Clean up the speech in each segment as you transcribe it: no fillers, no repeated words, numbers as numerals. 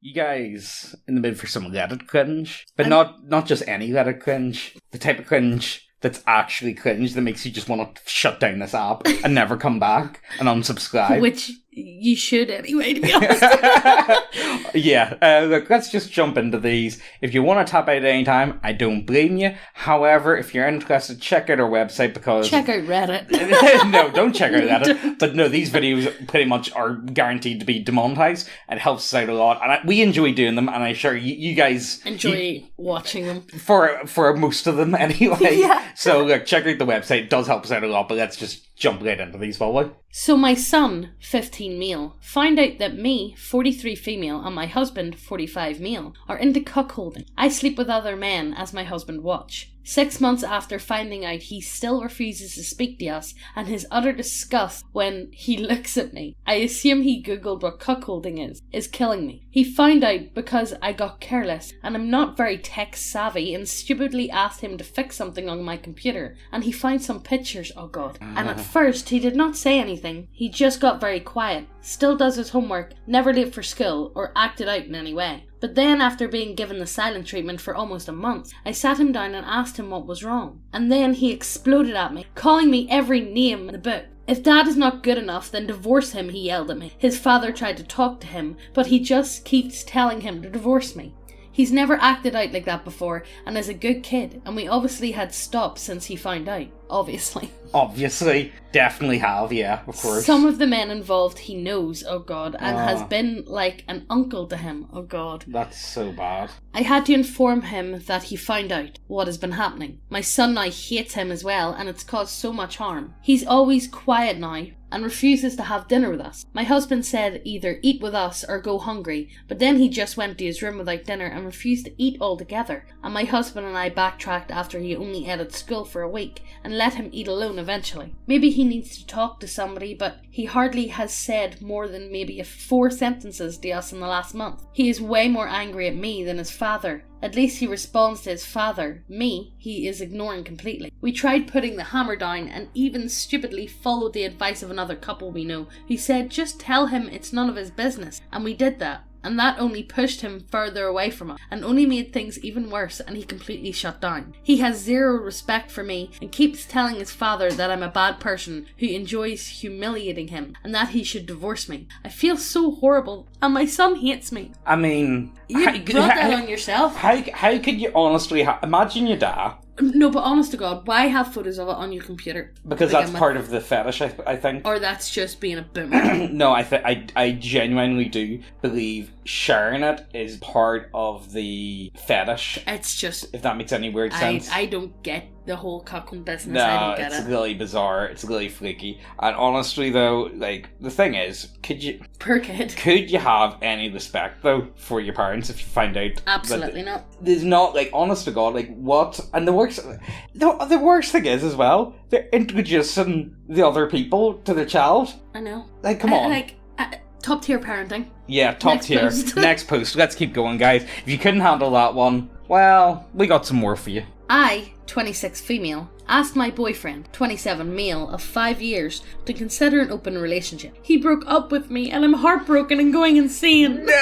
You guys in the mood for some Reddit cringe? But not just any Reddit cringe. The type of cringe that's actually cringe that makes you just want to shut down this app and never come back and unsubscribe. Which you should anyway, to be honest. Yeah, look, let's just jump into these. If you want to tap out at any time, I don't blame you. However, if you're interested, check out our website because... Check out Reddit. No, don't check out Reddit. But no, these videos pretty much are guaranteed to be demonetized and helps us out a lot. And we enjoy doing them, and I'm sure you guys... Enjoy watching them. For most of them, anyway. Yeah. So, look, check out the website. It does help us out a lot, but let's just jump right into these, will we? So my son, 15 male, find out that me, 43 female, and my husband, 45 male, are into cuckolding. I sleep with other men as my husband watch. 6 months after finding out, he still refuses to speak to us, and his utter disgust when he looks at me, I assume he googled what cuckolding is killing me. He found out because I got careless, and I'm not very tech savvy, and stupidly asked him to fix something on my computer, and he found some pictures, oh god. And at first, he did not say anything, he just got very quiet, still does his homework, never late for school, or acted out in any way. But then, after being given the silent treatment for almost a month, I sat him down and asked him what was wrong. And then he exploded at me, calling me every name in the book. If Dad is not good enough, then divorce him, he yelled at me. His father tried to talk to him, but he just keeps telling him to divorce me. He's never acted out like that before, and is a good kid, and we obviously had stopped since he found out. Obviously. Obviously. Definitely have, yeah, of course. Some of the men involved he knows, oh god, and has been like an uncle to him, oh god. That's so bad. I had to inform him that he found out what has been happening. My son now hates him as well, and it's caused so much harm. He's always quiet now, and refuses to have dinner with us. My husband said either eat with us or go hungry, but then he just went to his room without dinner and refused to eat altogether, and my husband and I backtracked after he only ate at school for a week, and let him eat alone eventually. Maybe he needs to talk to somebody, but he hardly has said more than maybe 4 sentences to us in the last month. He is way more angry at me than his father. At least he responds to his father. Me, he is ignoring completely. We tried putting the hammer down and even stupidly followed the advice of another couple we know, who said just tell him it's none of his business, and we did that. And that only pushed him further away from us, and only made things even worse, and he completely shut down. He has zero respect for me, and keeps telling his father that I'm a bad person who enjoys humiliating him, and that he should divorce me. I feel so horrible, and my son hates me. I mean... You brought that on yourself. How could you honestly... imagine your dad... No, but honest to God, why have photos of it on your computer? Because that's part of the fetish, I think. Or that's just being a boomer. No, I genuinely do believe sharing it is part of the fetish. It's just... If that makes any weird sense. I don't get the whole cuckold business. No, I don't get it's really bizarre. It's really freaky. And honestly, though, like, the thing is, could you have any respect, though, for your parents if you find out? Absolutely not. There's not, like, honest to God, like, what? And the worst thing is, as well, they're introducing the other people to their child. I know. Like, come on. Like, top tier parenting. Yeah, top tier. Next post. Let's keep going, guys. If you couldn't handle that one, well, we got some more for you. I, 26 female, asked my boyfriend, 27 male, of 5 years, to consider an open relationship. He broke up with me, and I'm heartbroken and going insane. No!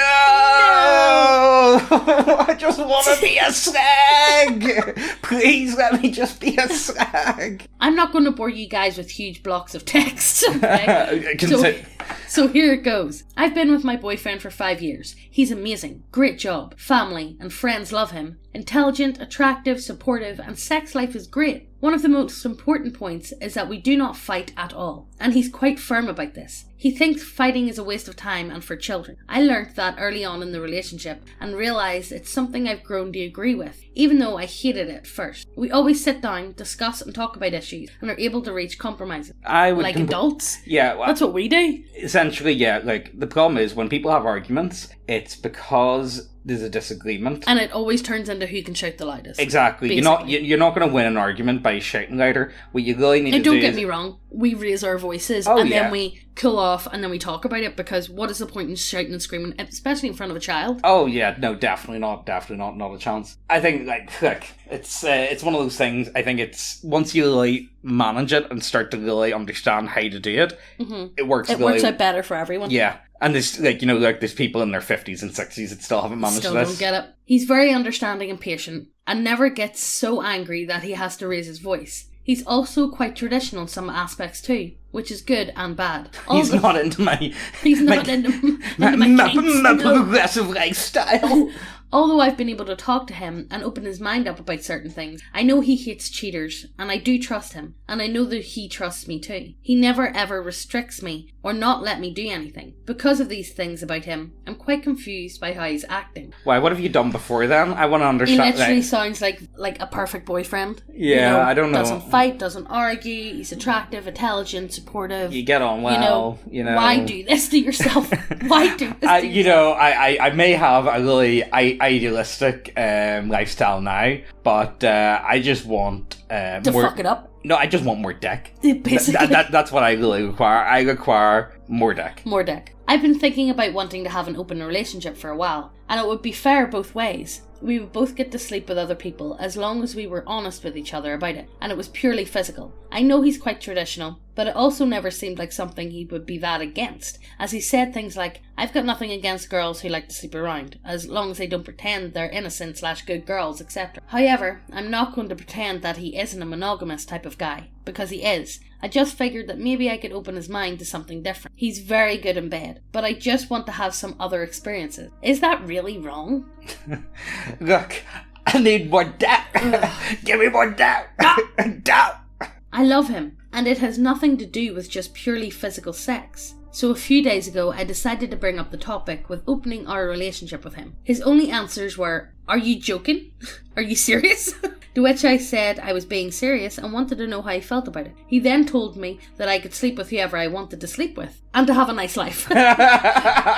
I just want to be a slag! Please let me just be a slag. I'm not going to bore you guys with huge blocks of text, okay? So here it goes. I've been with my boyfriend for 5 years. He's amazing. Great job. Family and friends love him. Intelligent, attractive, supportive, and sex life is great. One of the most important points is that we do not fight at all, and he's quite firm about this. He thinks fighting is a waste of time and for children. I learnt that early on in the relationship and realised it's something I've grown to agree with, even though I hated it at first. We always sit down, discuss and talk about issues, and are able to reach compromises. Adults? Yeah. Well, that's what we do. Essentially, yeah. Like, the problem is when people have arguments, it's because there's a disagreement, and it always turns into who can shout the loudest. Exactly. Basically. You're not going to win an argument by shouting louder. What you really need to do. Don't get me wrong. We raise our voices, then we cool off, and then we talk about it, because what is the point in shouting and screaming, especially in front of a child? Oh yeah, no, definitely not a chance. I think, like, look, it's one of those things. I think it's once you really manage it and start to really understand how to do it, it works. It works out better for everyone. Yeah. And there's, like, you know, like, there's people in their 50s and 60s that still haven't managed Still this. don't get it. He's very understanding and patient, and never gets so angry that he has to raise his voice. He's also quite traditional in some aspects too, which is good and bad. He's not into my... He's not into my kinks, no. progressive lifestyle. Although I've been able to talk to him and open his mind up about certain things, I know he hates cheaters, and I do trust him, and I know that he trusts me too. He never ever restricts me or not let me do anything. Because of these things about him, I'm quite confused by how he's acting. Why, what have you done before then? I want to understand. He literally sounds like a perfect boyfriend. Yeah, I don't know. Doesn't fight, doesn't argue, he's attractive, intelligent, supportive. You get on well, you know. Why do this to yourself? Why do this to yourself? You know, I may have a really idealistic lifestyle now, but I just want to more, fuck it up. No, I just want more dick. Basically. That's what I really require. I require more dick. More dick. I've been thinking about wanting to have an open relationship for a while, and it would be fair both ways. We would both get to sleep with other people as long as we were honest with each other about it, and it was purely physical. I know he's quite traditional, but it also never seemed like something he would be that against, as he said things like, I've got nothing against girls who like to sleep around, as long as they don't pretend they're innocent / good girls, etc. However, I'm not going to pretend that he isn't a monogamous type of guy, because he is. I just figured that maybe I could open his mind to something different. He's very good in bed, but I just want to have some other experiences. Is that really wrong? Look, I need more dick. Give me more dick. I love him, and it has nothing to do with just purely physical sex. So a few days ago, I decided to bring up the topic with opening our relationship with him. His only answers were, "Are you joking? Are you serious?" To which I said I was being serious and wanted to know how he felt about it. He then told me that I could sleep with whoever I wanted to sleep with, and to have a nice life.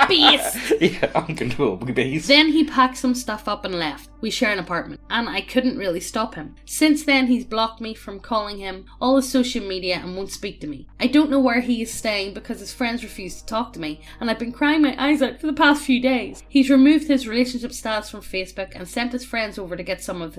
Beast! Yeah, uncontrollably beast. Then he packed some stuff up and left. We share an apartment, and I couldn't really stop him. Since then, he's blocked me from calling him, all his social media, and won't speak to me. I don't know where he is staying because his friends refuse to talk to me, and I've been crying my eyes out for the past few days. He's removed his relationship status from Facebook and sent his friends over to get some of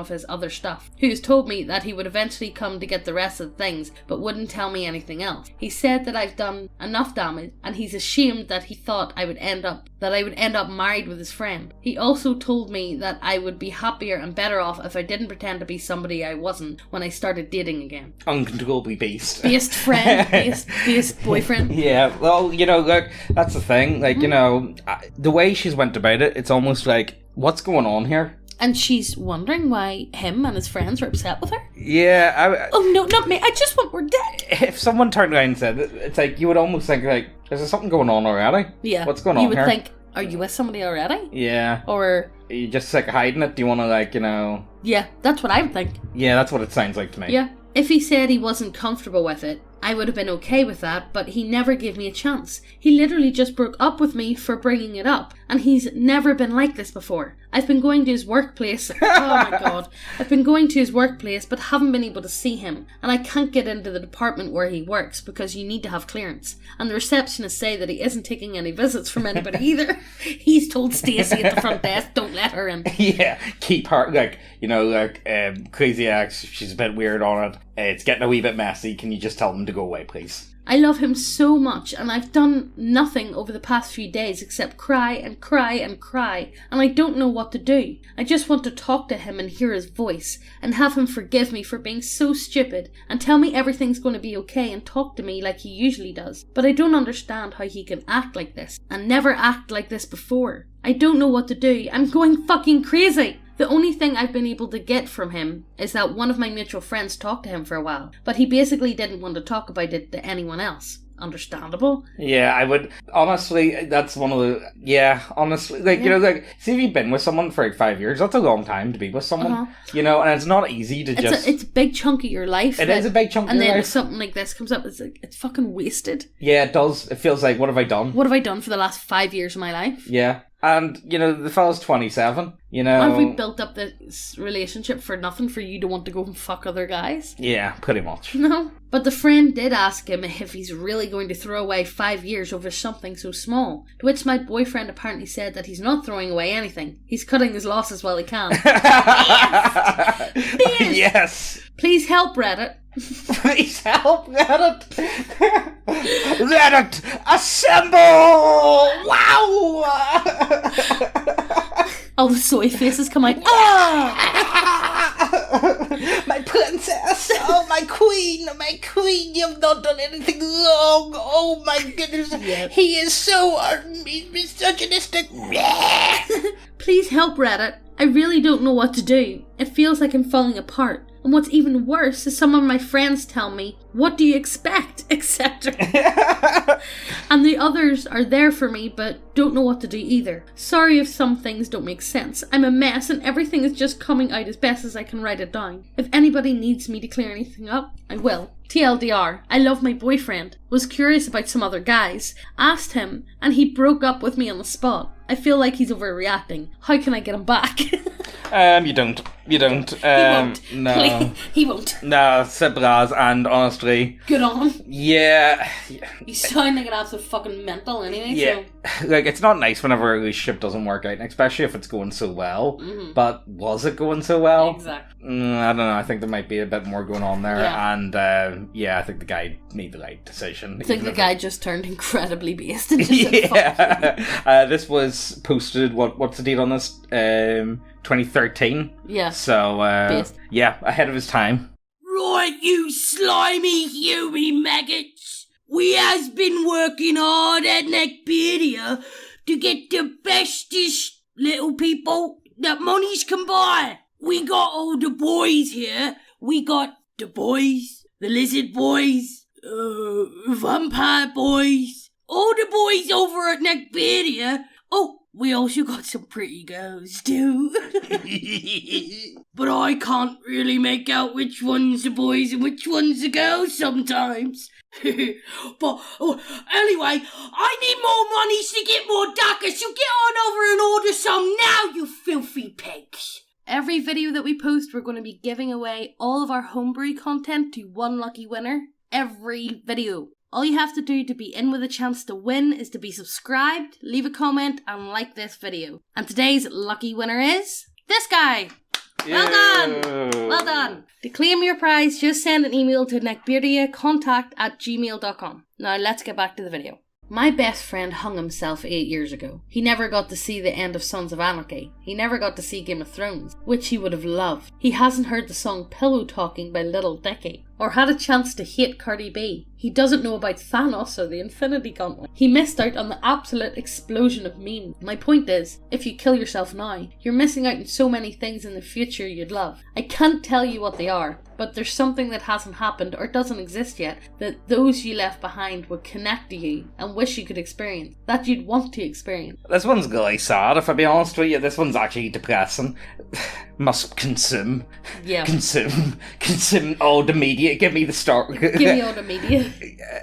his other stuff. He has told me that he would eventually come to get the rest of the things, but wouldn't tell me anything else. He said that I've done enough damage, and he's ashamed that he thought I would end up married with his friend. He also told me that I would be happier and better off if I didn't pretend to be somebody I wasn't when I started dating again. Uncontrollably beast. Based friend, based boyfriend. Yeah, well, you know, look, that's the thing. Like, you know, the way she's went about it, it's almost like, what's going on here? And she's wondering why him and his friends are upset with her? Yeah. Oh, no, not me. I just want more dick. If someone turned around and said it, it's like, you would almost think, like, is there something going on already? Yeah. What's going on here? You would think, are you with somebody already? Yeah. Or... Are you just, like, hiding it? Do you want to, like, you know... Yeah, that's what I would think. Yeah, that's what it sounds like to me. Yeah. If he said he wasn't comfortable with it, I would have been okay with that, but he never gave me a chance. He literally just broke up with me for bringing it up, and he's never been like this before. I've been going to his workplace. Oh my god. I've been going to his workplace, but haven't been able to see him, and I can't get into the department where he works because you need to have clearance. And the receptionists say that he isn't taking any visits from anybody either. He's told Stacey at the front desk, don't let her in. Yeah, keep her, like, you know, like, Crazy Ex, she's a bit weird on it. It's getting a wee bit messy. Can you just tell them to go away, please? I love him so much, and I've done nothing over the past few days except cry and cry and cry, and I don't know what to do. I just want to talk to him and hear his voice, and have him forgive me for being so stupid, and tell me everything's going to be okay and talk to me like he usually does. But I don't understand how he can act like this, and never act like this before. I don't know what to do. I'm going fucking crazy! The only thing I've been able to get from him is that one of my mutual friends talked to him for a while, but he basically didn't want to talk about it to anyone else. Understandable? Yeah, I would, honestly, that's one of the, honestly, like, you know, like, see if you've been with someone for like 5 years, that's a long time to be with someone, you know, and it's not easy to it's a big chunk of your life. It is a big chunk of your life. And then if something like this comes up, it's like, it's fucking wasted. Yeah, it does. It feels like, what have I done? What have I done for the last 5 years of my life? Yeah. And, you know, the fella's 27, you know. Have we built up this relationship for nothing for you to want to go and fuck other guys? Yeah, pretty much. No. But the friend did ask him if he's really going to throw away 5 years over something so small. To which my boyfriend apparently said that he's not throwing away anything. He's cutting his losses while he can. Yes! Yes! Please help, Reddit. Please help, Reddit! Reddit, assemble! Wow! All the soy faces come out. Ah! My princess! Oh, my queen! My queen! You've not done anything wrong! Oh my goodness! Yep. He is so misogynistic! Please help, Reddit. I really don't know what to do. It feels like I'm falling apart. And what's even worse is some of my friends tell me, "What do you expect?" etc. And the others are there for me but don't know what to do either. Sorry if some things don't make sense. I'm a mess and everything is just coming out as best as I can write it down. If anybody needs me to clear anything up, I will. TLDR, I love my boyfriend. Was curious about some other guys. Asked him and he broke up with me on the spot. I feel like he's overreacting. How can I get him back? You don't. He won't. No. He won't. No, Sebraz, and honestly, Good on. yeah. You sound like an absolute fucking mental anyway, Yeah. Like, it's not nice whenever a relationship doesn't work out, and especially if it's going so well. Mhm. But was it going so well? Exactly. I don't know. I think there might be a bit more going on there. Yeah. And, I think the guy made the right decision. I think the even guy if just turned incredibly based and just it- said, "Fuck you." yeah. This was posted, what's the date on this? 2013. Yeah. So, Based. yeah, ahead of his time. Right, you slimy human maggots. We has been working hard at Neckbeardia to get the bestest little people that monies can buy. We got all the boys here. We got the boys, the lizard boys, vampire boys, all the boys over at Neckbeardia. Oh, we also got some pretty girls too. But I can't really make out which one's the boys and which one's the girls sometimes. But anyway, I need more monies to get more DACA, so get on over and order some now, you filthy pigs. Every video that we post, we're going to be giving away all of our homebrew content to one lucky winner. Every video. All you have to do to be in with a chance to win is to be subscribed, leave a comment, and like this video. And today's lucky winner is this guy. Well done! Well done! To claim your prize, just send an email to neckbeardiacontact@gmail.com. Now let's get back to the video. My best friend hung himself 8 years ago. He never got to see the end of Sons of Anarchy. He never got to see Game of Thrones, which he would have loved. He hasn't heard the song Pillow Talking by Little Dicky, or had a chance to hate Cardi B. He doesn't know about Thanos or the Infinity Gauntlet. He missed out on the absolute explosion of memes. My point is, if you kill yourself now, you're missing out on so many things in the future you'd love. I can't tell you what they are, but there's something that hasn't happened or doesn't exist yet that those you left behind would connect to you and wish you could experience, that you'd want to experience. This one's really sad, if I be honest with you. This one's actually depressing. Must consume all the media. Give me the start. Give me all the media.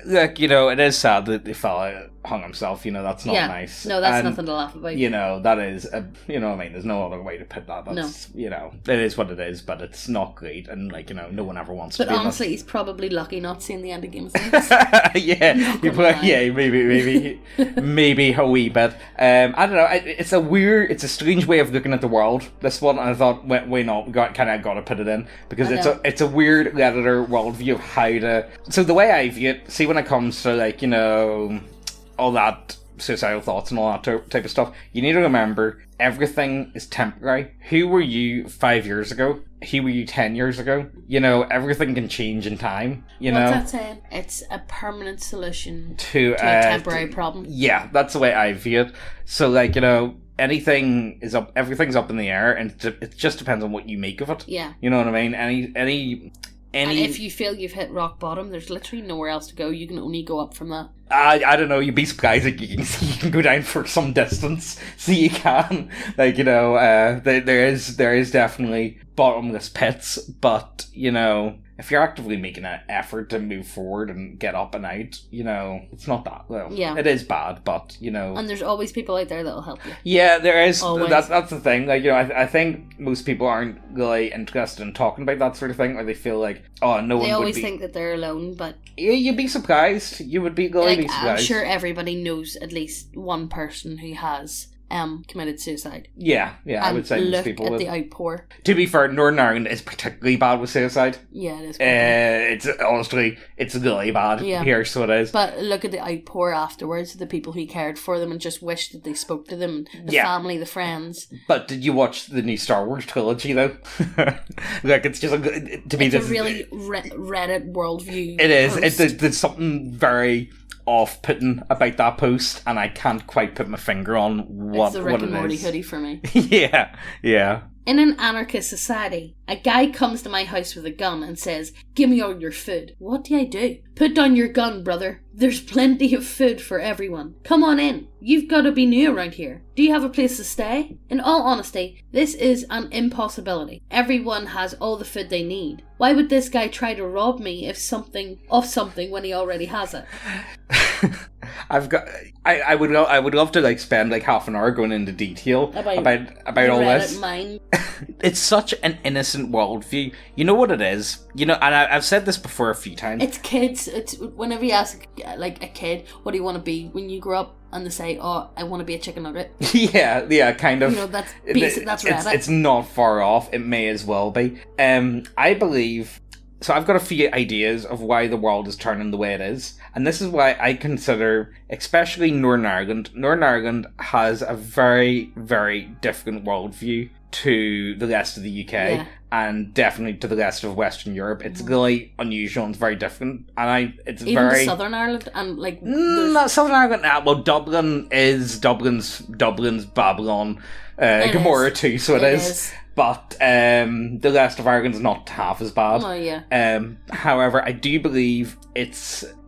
Look, it is sad that the fella hung himself. That's not Yeah. nice. No, that's And, nothing to laugh about. that is, there's no other way to put that. That's, it is what it is, but it's not great. And, no one ever wants But to be honestly, he's probably lucky not seeing the end of Game of Thrones. yeah, maybe a wee bit. I don't know. It's a strange way of looking at the world. This one, and I thought, why not? We got to put it in because I know. it's a weird Redditor worldview of how to. So the way I view it, see, when it comes to all that suicidal thoughts and all that type of stuff, you need to remember everything is temporary. Who were you 5 years ago? Who were you 10 years ago? Everything can change in time. What's that saying? It's a permanent solution to a temporary problem. Yeah, that's the way I view it. So, everything's up in the air, and it just depends on what you make of it. Yeah. You know what I mean? And if you feel you've hit rock bottom, there's literally nowhere else to go. You can only go up from that. I don't know, you'd be surprised that you can go down for some distance. So you can. There is definitely bottomless pits, but, if you're actively making an effort to move forward and get up and out, it's not that. Well, Yeah. it is bad, but, And there's always people out there that'll help you. Yeah, there is. Always. That's the thing. I think most people aren't really interested in talking about that sort of thing, or they feel like, oh, no one They would always be. think that they're alone, but Yeah, you'd be surprised. You would be really be I'm surprised. sure everybody knows at least one person who has committed suicide. Yeah, I And would say most look people at would. the outpour. To be fair, Northern Ireland is particularly bad with suicide. Yeah, it is. It's honestly, it's really bad Yeah. here, so it is. But look at the outpour afterwards, the people who cared for them and just wished that they spoke to them, the Yeah. family, the friends. But did you watch the new Star Wars trilogy, though? Like, it's just, to me, It's a this really Reddit worldview. It is. post. There's something very off-putting about that post, and I can't quite put my finger on what, It's the Rick what and it Morty is. hoodie for me. Yeah. In an anarchist society, a guy comes to my house with a gun and says, "Give me all your food." What do I do? "Put down your gun, brother. There's plenty of food for everyone. Come on in. You've got to be new around here. Do you have a place to stay?" In all honesty, this is an impossibility. Everyone has all the food they need. Why would this guy try to rob me of something when he already has it? I would love to like spend like half an hour going into detail about all this. Mine. It's such an innocent worldview. You know what it is? You know, and I've said this before a few times. It's kids. It's whenever you ask like a kid, "What do you want to be when you grow up?" and they say, "Oh, I want to be a chicken nugget." yeah, kind of. You know, that's basic. That's Reddit. It's not far off. It may as well be. I believe. So I've got a few ideas of why the world is turning the way it is. And this is why I consider, especially Northern Ireland has a very, very different worldview to the rest of the UK. Yeah. And definitely to the rest of Western Europe. It's really unusual and it's very different. And it's Even very... to Southern Ireland and like... Not Southern Ireland. Well, Dublin is Dublin's Babylon. Gomorrah too, so it is. But the rest of Ireland's not half as bad. Oh yeah. However, I do believe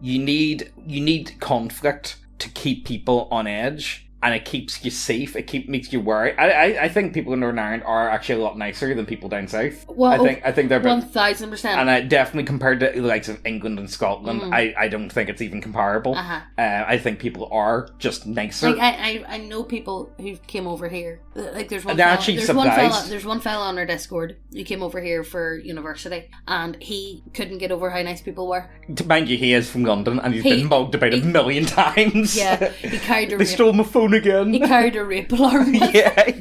you need conflict to keep people on edge. And it keeps you safe. It makes you worry. I think people in Northern Ireland are actually a lot nicer than people down south. Well, I think they're 1000%. And I definitely compared to the likes of England and Scotland, I don't think it's even comparable. I think people are just nicer. Like I know people who came over here. Like there's one fella on our Discord who came over here for university, and he couldn't get over how nice people were. Mind you, he is from London, and he's been mugged about a million times. Yeah, he carried a They stole my phone again. He carried a rape alarm. Yeah,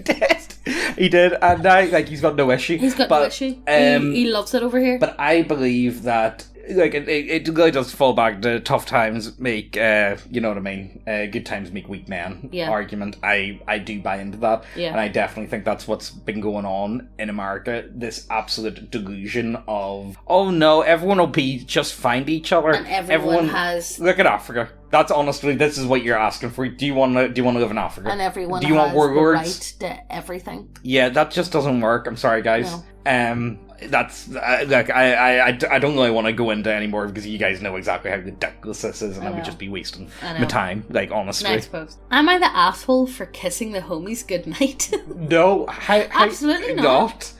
he did, and now he's got no issue. He's got no issue. He loves it over here. But I believe that it really does fall back to tough times make you know what I mean, good times make weak men argument. I do buy into that, and I definitely think that's what's been going on in America. This absolute delusion of, oh no, everyone will be just find each other, and everyone has. Look at Africa. That's honestly, this is what you're asking for. Do you want to live in Africa? And everyone do you has want the right to everything. Yeah, that just doesn't work. I'm sorry, guys. No. That's like I don't really want to go into anymore because you guys know exactly how ridiculous this is, and I would just be wasting my time. Like honestly, next post. Am I the asshole for kissing the homies goodnight? No, absolutely not.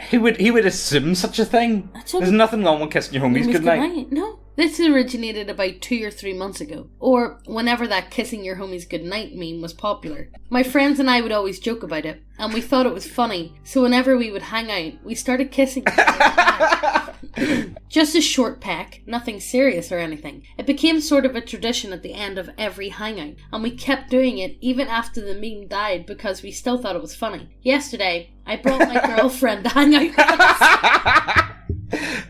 He would assume such a thing. There's nothing wrong with kissing your homies goodnight. No. This originated about 2 or 3 months ago, or whenever that kissing your homies goodnight meme was popular. My friends and I would always joke about it, and we thought it was funny, so whenever we would hang out, we started kissing each other. Just a short peck, nothing serious or anything. It became sort of a tradition at the end of every hangout, and we kept doing it even after the meme died because we still thought it was funny. Yesterday, I brought my girlfriend to hang out with us.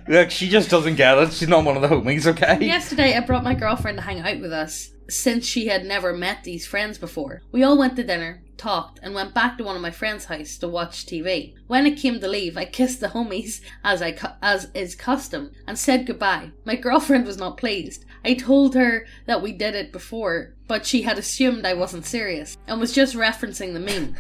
Look, she just doesn't get it. She's not one of the homies, okay? Yesterday, I brought my girlfriend to hang out with us, since she had never met these friends before. We all went to dinner, talked, and went back to one of my friends' house to watch TV. When it came to leave, I kissed the homies, as is custom, and said goodbye. My girlfriend was not pleased. I told her that we did it before, but she had assumed I wasn't serious, and was just referencing the meme.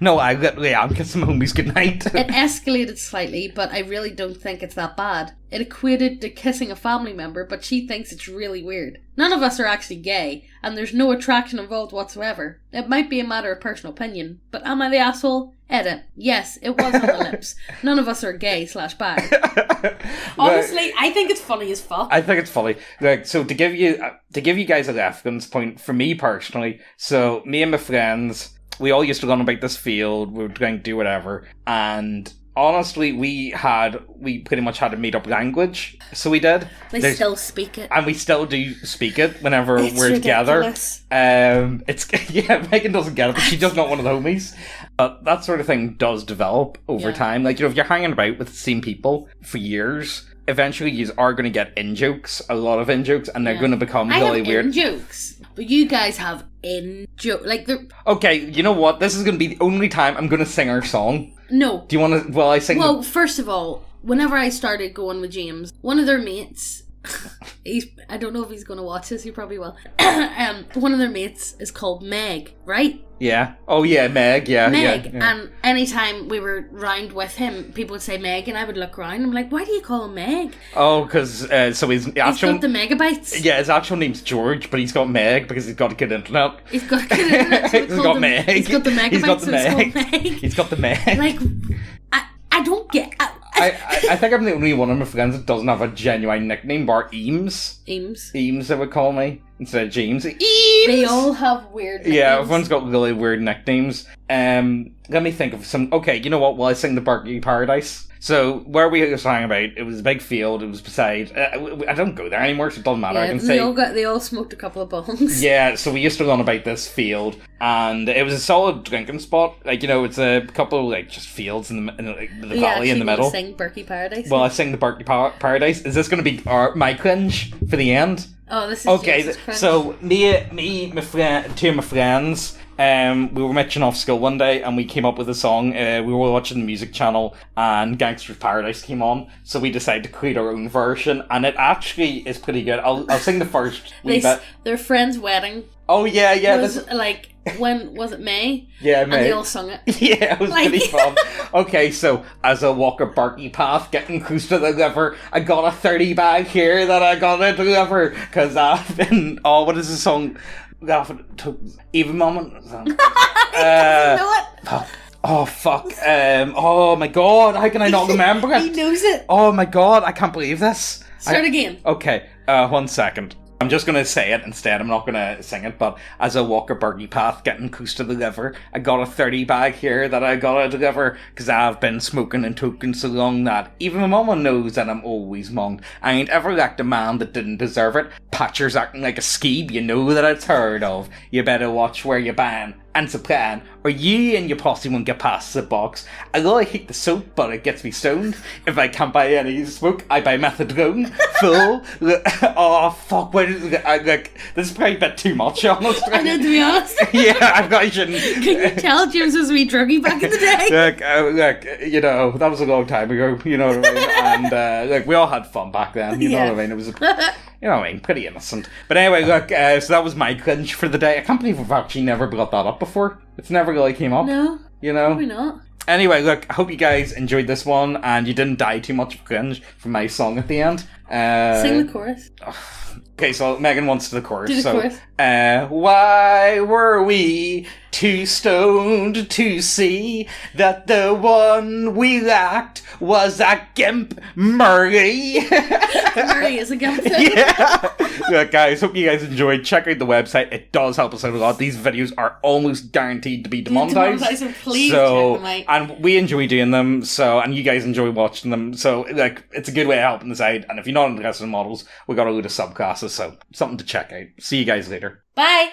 No, I literally am kissing my homies goodnight. It escalated slightly, but I really don't think it's that bad. It equated to kissing a family member, but she thinks it's really weird. None of us are actually gay, and there's no attraction involved whatsoever. It might be a matter of personal opinion, but am I the asshole? Edit. Yes, it was on the lips. None of us are gay/bi. Honestly, I think it's funny as fuck. I think it's funny. Like, so to give you guys a reference point, for me personally, so me and my friends, we all used to run about this field, we were going to do whatever, and honestly, we pretty much had a made up language. So we did. They still speak it. And we still do speak it whenever It's we're ridiculous. together. Yeah, Megan doesn't get it, but she's just not one of the homies. But that sort of thing does develop over Yeah. time. Like, if you're hanging about with the same people for years, eventually you are going to get in-jokes, a lot of in-jokes, and they're Yeah. going to become I really have weird. in-jokes, but you guys have in-joke. Like, they're... Okay, you know what? This is going to be the only time I'm going to sing our song. No. Do you want to... Well, I sing... Well, first of all, whenever I started going with James, one of their mates... I don't know if he's going to watch this, he probably will. One of their mates is called Meg, right? Yeah. Oh, yeah, Meg. Yeah, Meg. yeah. And anytime we were round with him, people would say Meg, and I would look around. I'm like, why do you call him Meg? Oh, because... so his He's actual... got the megabytes. Yeah, his actual name's George, but he's got Meg because he's got a good internet. He's got good internet, so we He's called got him- Meg. He's got the megabytes, He's got the so it's called Meg. Meg. He's got the Meg. Like, I don't get... I think I'm the only one of my friends that doesn't have a genuine nickname, bar Eames. Eames. Eames, they would call me, instead of James. Eames! They all have weird nicknames. Yeah, everyone's got really weird nicknames. Let me think of some... Okay, you know what? Well, I sing the Berkeley Paradise. So, where we were talking about, it was a big field, it was beside... I don't go there anymore, so it doesn't matter. I Yeah, can say... they all smoked a couple of bongs. Yeah, so we used to run about this field, and it was a solid drinking spot. Like, you know, it's a couple of, like, just fields in the valley in the middle. Sing Berkeley Paradise. Well, I sing the Berkeley Paradise. Is this going to be my cringe for the end? Oh, this is Okay, James's cringe. so my friend, two of my friends, we were matching off school one day, and we came up with a song. We were watching the music channel, and Gangster's Paradise came on, so we decided to create our own version, and it actually is pretty good. I'll sing the first wee bit. Their friend's wedding Oh yeah, was like, when was it, May? yeah, And mate. they all sung it. Yeah, it was Like- pretty fun. Okay, so as I walk a Berkeley path, getting close to the river, I got a 30 bag here that I got to deliver, because I've been... Oh, what is the song? Even Moment? know it. Fuck. Oh, fuck. Oh, my God, how can I not remember He it? knows it. Oh, my God, I can't believe this. Start again. Okay, 1 second. I'm just going to say it instead, I'm not going to sing it, but as I walk a Berkeley path getting close to the river, I got a 30 bag here that I gotta deliver, because I've been smoking and toking so long that even my mama knows that I'm always monged. I ain't ever liked a man that didn't deserve it. Patcher's acting like a skeeb, you know that it's heard of. You better watch where you're buying and supplying, or you and your posse won't get past the box. I really hate the soap, but it gets me stoned. If I can't buy any smoke, I buy methadone. Full. Oh, fuck, this is probably a bit too much, honestly. I know, to be honest. Yeah, I probably shouldn't. Can you tell James was a wee druggie back in the day? Look, you know, that was a long time ago, you know what I mean? And, look, we all had fun back then, you know Yeah. what I mean? It was, you know what I mean, pretty innocent. But anyway, look, so that was my cringe for the day. I can't believe we've actually never brought that up before. It's never really came up, No, you know? probably not. Anyway, look, I hope you guys enjoyed this one, and you didn't die too much of cringe from my song at the end. Sing the chorus. Okay, so Megan wants the chorus. Do the chorus. Why were we too stoned to see that the one we lacked was a gimp Murray? Murray is a gumpster. Yeah. Look, guys, hope you guys enjoyed. Check out the website. It does help us out a lot. These videos are almost guaranteed to be demonetized. Demonetized, so please check them out. And we enjoy doing them, so, and you guys enjoy watching them, so, like, it's a good way of helping us out. And if you're not interested in models, we got a load of subclasses, so something to check out. See you guys later. Bye.